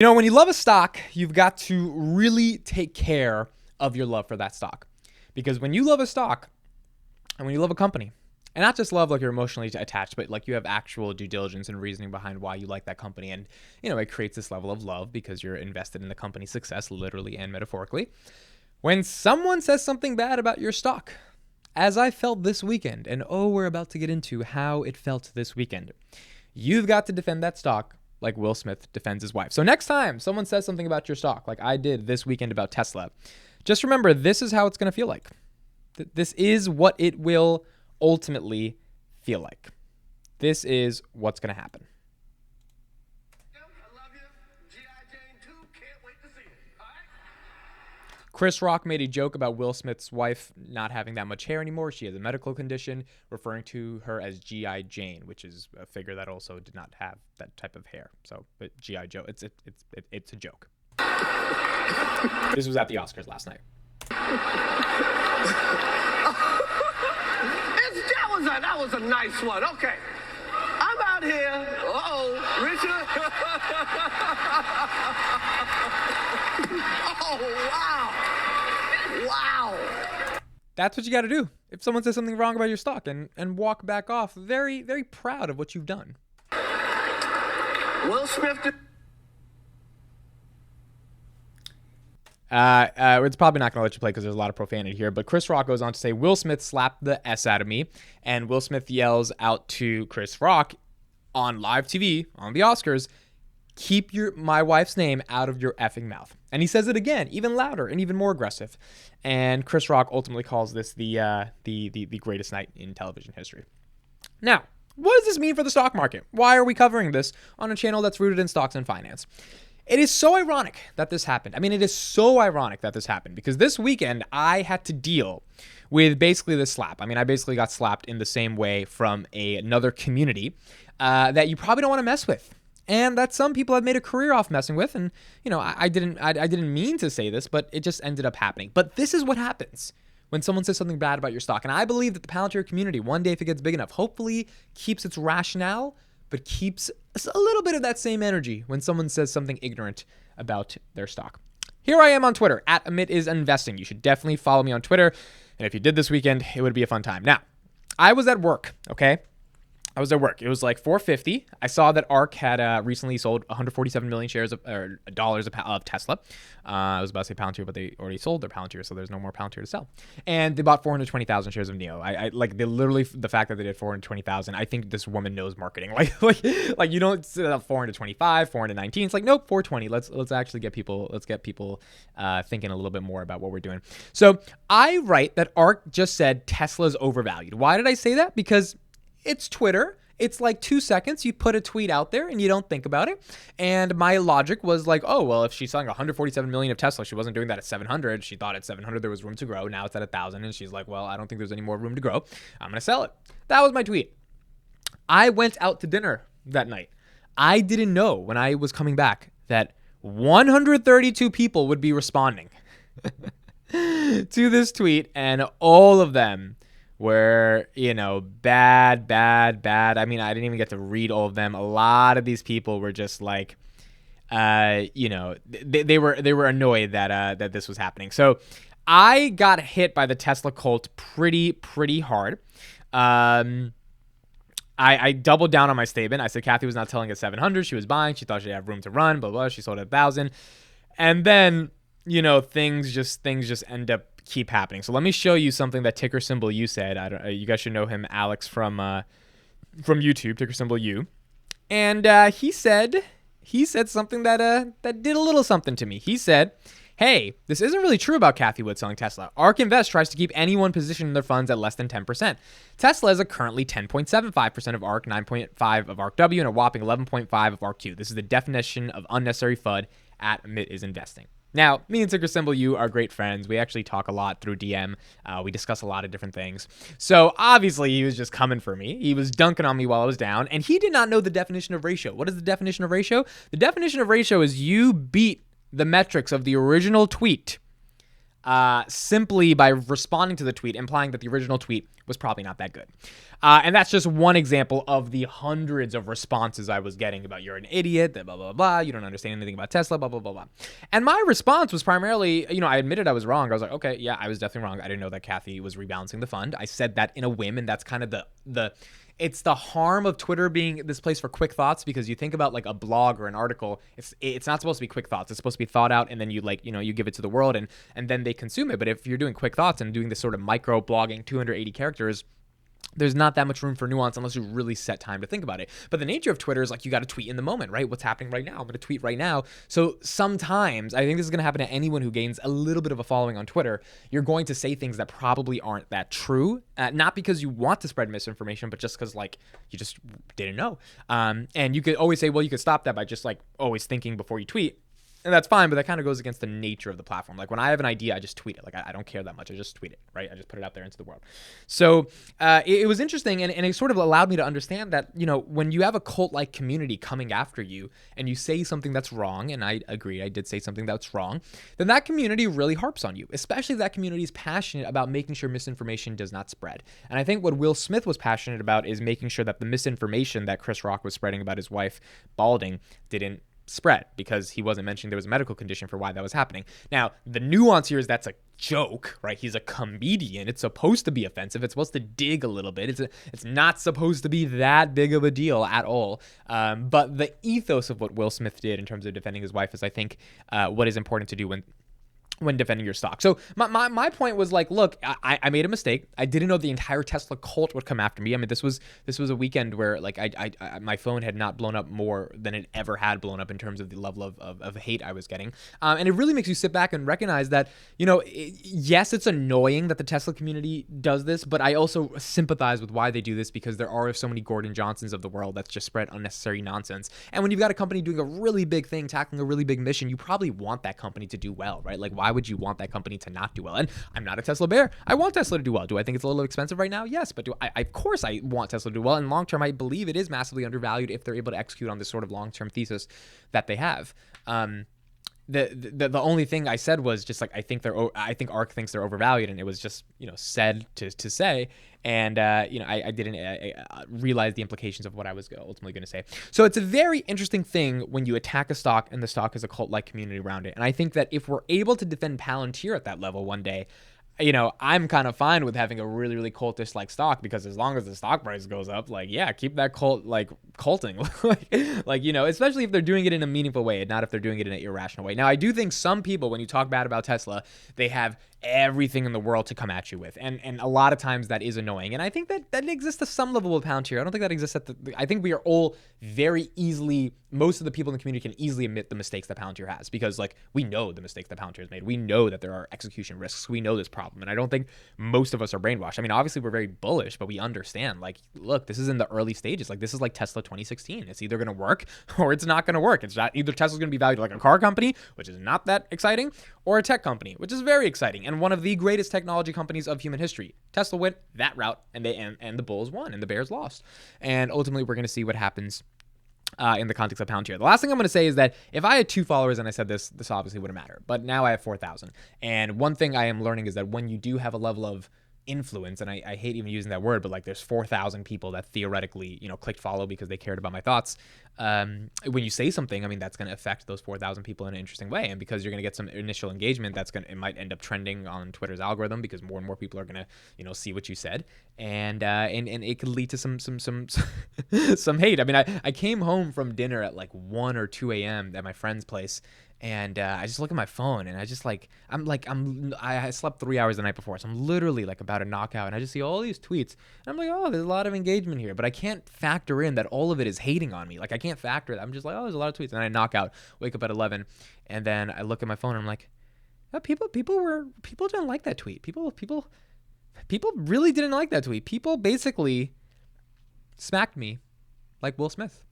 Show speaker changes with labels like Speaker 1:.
Speaker 1: You know, when you love a stock, you've got to really take care of your love for that stock. Because when you love a stock and when you love a company, and not just love like you're emotionally attached, but like you have actual due diligence and reasoning behind why you like that company. And, you know, it creates this level of love because you're invested in the company's success, literally and metaphorically. When someone says something bad about your stock, as I felt this weekend, and we're about to get into how it felt this weekend, you've got to defend that stock like Will Smith defends his wife. So next time someone says something about your stock, like I did this weekend about Tesla, just remember this is how it's going to feel like. This is what it will ultimately feel like. This is what's going to happen.
Speaker 2: I love you. G.I. Jane 2, can't wait to see it. All right?
Speaker 1: Chris Rock made a joke about Will Smith's wife not having that much hair anymore. She has a medical condition, referring to her as G.I. Jane, which is a figure that also did not have that type of hair. So, but G.I. Joe, it's a joke. This was at the Oscars last night.
Speaker 2: That was a nice one. Okay. I'm out here. Richard. Oh, wow. Wow.
Speaker 1: That's what you got to do if someone says something wrong about your stock, and walk back off very, very proud of what you've done.
Speaker 2: Will Smith.
Speaker 1: It's probably not going to let you play because there's a lot of profanity here, but Chris Rock goes on to say, Will Smith slapped the S out of me, and Will Smith yells out to Chris Rock on live TV, on the Oscars, keep my wife's name out of your effing mouth. And he says it again, even louder and even more aggressive. And Chris Rock ultimately calls this the greatest night in television history. Now, what does this mean for the stock market? Why are we covering this on a channel that's rooted in stocks and finance? It is so ironic that this happened. I mean, it is so ironic that this happened because this weekend I had to deal with basically this slap. I mean, I basically got slapped in the same way from another community that you probably don't want to mess with, and that some people have made a career off messing with. And you know, I didn't mean to say this, but it just ended up happening. But this is what happens when someone says something bad about your stock. And I believe that the Palantir community, one day if it gets big enough, hopefully keeps its rationale, but keeps a little bit of that same energy when someone says something ignorant about their stock. Here I am on Twitter, at AmitIsInvesting. You should definitely follow me on Twitter. And if you did this weekend, it would be a fun time. Now, I was at work, okay? I was at work. It was like 4:50. I saw that ARK had recently sold 147 million shares of dollars of Tesla. I was about to say Palantir, but they already sold their Palantir, so there's no more Palantir to sell. And they bought 420,000 shares of NEO. I like the fact that they did 420,000. I think this woman knows marketing. Like you don't set up 425, 419. It's like nope, 420. Let's actually get people. Let's get people thinking a little bit more about what we're doing. So I write that ARK just said Tesla's overvalued. Why did I say that? Because it's Twitter. It's like 2 seconds. You put a tweet out there and you don't think about it. And my logic was like, oh, well, if she's selling 147 million of Tesla, she wasn't doing that at 700. She thought at 700 there was room to grow. Now it's at 1,000. And she's like, well, I don't think there's any more room to grow. I'm going to sell it. That was my tweet. I went out to dinner that night. I didn't know when I was coming back that 132 people would be responding to this tweet. And all of them were, you know, bad. I mean, I didn't even get to read all of them. A lot of these people were just like, you know, they were annoyed that this was happening. So I got hit by the Tesla cult pretty hard. I doubled down on my statement. I said Kathy was not selling at 700. She was buying. She thought she'd have room to run, blah, blah. She sold at 1,000. And then, you know, things just end up keep happening. So let me show you something that ticker symbol U said. You guys should know him, Alex from YouTube, ticker symbol U. And he said something that did a little something to me. He said, hey, this isn't really true about Kathy Wood selling Tesla. ARK Invest tries to keep anyone positioned in their funds at less than 10%. Tesla is currently 10.75% of ARK, 9.5% of ARKW, and a whopping 11.5% of ARKQ. This is the definition of unnecessary FUD at AmitIsInvesting. Now, me and ticker symbol U are great friends. We actually talk a lot through DM. We discuss a lot of different things. So obviously he was just coming for me. He was dunking on me while I was down, and he did not know the definition of ratio. What is the definition of ratio? The definition of ratio is you beat the metrics of the original tweet simply by responding to the tweet, implying that the original tweet was probably not that good. And that's just one example of the hundreds of responses I was getting about you're an idiot, blah, blah, blah, you don't understand anything about Tesla, blah, blah, blah, blah. And my response was primarily, I admitted I was wrong. I was like, okay, yeah, I was definitely wrong. I didn't know that Kathy was rebalancing the fund. I said that in a whim, and that's kind of it's the harm of Twitter being this place for quick thoughts, because you think about like a blog or an article, it's not supposed to be quick thoughts. It's supposed to be thought out, and then you you give it to the world, and then they consume it. But if you're doing quick thoughts and doing this sort of micro blogging, 280 characters, there's not that much room for nuance unless you really set time to think about it. But the nature of Twitter is like you got to tweet in the moment, right? What's happening right now? I'm going to tweet right now. So sometimes, I think this is going to happen to anyone who gains a little bit of a following on Twitter. You're going to say things that probably aren't that true, not because you want to spread misinformation, but just because you just didn't know. And you could always say, well, you could stop that by just always thinking before you tweet. And that's fine, but that kind of goes against the nature of the platform. Like when I have an idea, I just tweet it. Like I don't care that much. I just tweet it, right? I just put it out there into the world. So it was interesting, and it sort of allowed me to understand that, when you have a cult-like community coming after you and you say something that's wrong, and I agree, I did say something that's wrong, then that community really harps on you, especially if that community is passionate about making sure misinformation does not spread. And I think what Will Smith was passionate about is making sure that the misinformation that Chris Rock was spreading about his wife balding didn't spread, because he wasn't mentioning there was a medical condition for why that was happening. Now, the nuance here is that's a joke, right? He's a comedian. It's supposed to be offensive. It's supposed to dig a little bit. It's not supposed to be that big of a deal at all. But the ethos of what Will Smith did in terms of defending his wife is, I think, what is important to do when defending your stock. So my point was look, I made a mistake. I didn't know the entire Tesla cult would come after me. I mean, this was a weekend where I my phone had not blown up more than it ever had blown up in terms of the level of hate I was getting. And it really makes you sit back and recognize that, yes, it's annoying that the Tesla community does this, but I also sympathize with why they do this, because there are so many Gordon Johnsons of the world that's just spread unnecessary nonsense. And when you've got a company doing a really big thing, tackling a really big mission, you probably want that company to do well, right? Why would you want that company to not do well? And I'm not a Tesla bear. I want Tesla to do well. Do I think it's a little expensive right now? Yes, but of course I want Tesla to do well. And long term, I believe it is massively undervalued if they're able to execute on this sort of long term thesis that they have. The only thing I said was just I think ARK thinks they're overvalued, and it was just said to say, and I didn't realize the implications of what I was ultimately going to say. So it's a very interesting thing when you attack a stock and the stock has a cult-like community around it. And I think that if we're able to defend Palantir at that level one day, I'm kind of fine with having a really, really cultish stock, because as long as the stock price goes up, keep that cult culting, especially if they're doing it in a meaningful way and not if they're doing it in an irrational way. Now, I do think some people, when you talk bad about Tesla, they have everything in the world to come at you with, and a lot of times that is annoying. And I think that exists to some level with Palantir. I don't think that exists I think we are all very easily, most of the people in the community can easily admit the mistakes that Palantir has, because we know the mistakes that Palantir has made. We know that there are execution risks. We know this problem, and I don't think most of us are brainwashed. I mean, obviously we're very bullish, but we understand look, this is in the early stages. This is like Tesla 2016. It's either going to work or it's not going to work. It's not either Tesla's going to be valued like a car company, which is not that exciting, or a tech company, which is very exciting and one of the greatest technology companies of human history. Tesla went that route, and the bulls won and the bears lost. And ultimately, we're going to see what happens in the context of Palantir. The last thing I'm going to say is that if I had 2 followers and I said this obviously wouldn't matter. But now I have 4,000. And one thing I am learning is that when you do have a level of influence, and I hate even using that word, but there's 4,000 people that theoretically, clicked follow because they cared about my thoughts. When you say something, I mean, that's going to affect those 4,000 people in an interesting way. And because you're going to get some initial engagement, it might end up trending on Twitter's algorithm, because more and more people are going to, see what you said. And it could lead to some some hate. I mean, I came home from dinner at 1 or 2 a.m. at my friend's place, and I just look at my phone, and I just I slept 3 hours the night before, so I'm literally about to knock out, and I just see all these tweets, and I'm like, oh, there's a lot of engagement here, but I can't factor in that all of it is hating on me. I can't factor that. I'm just oh, there's a lot of tweets, and I knock out, wake up at 11, and then I look at my phone, and I'm like, oh, people didn't like that tweet. People really didn't like that tweet. People basically smacked me like Will Smith.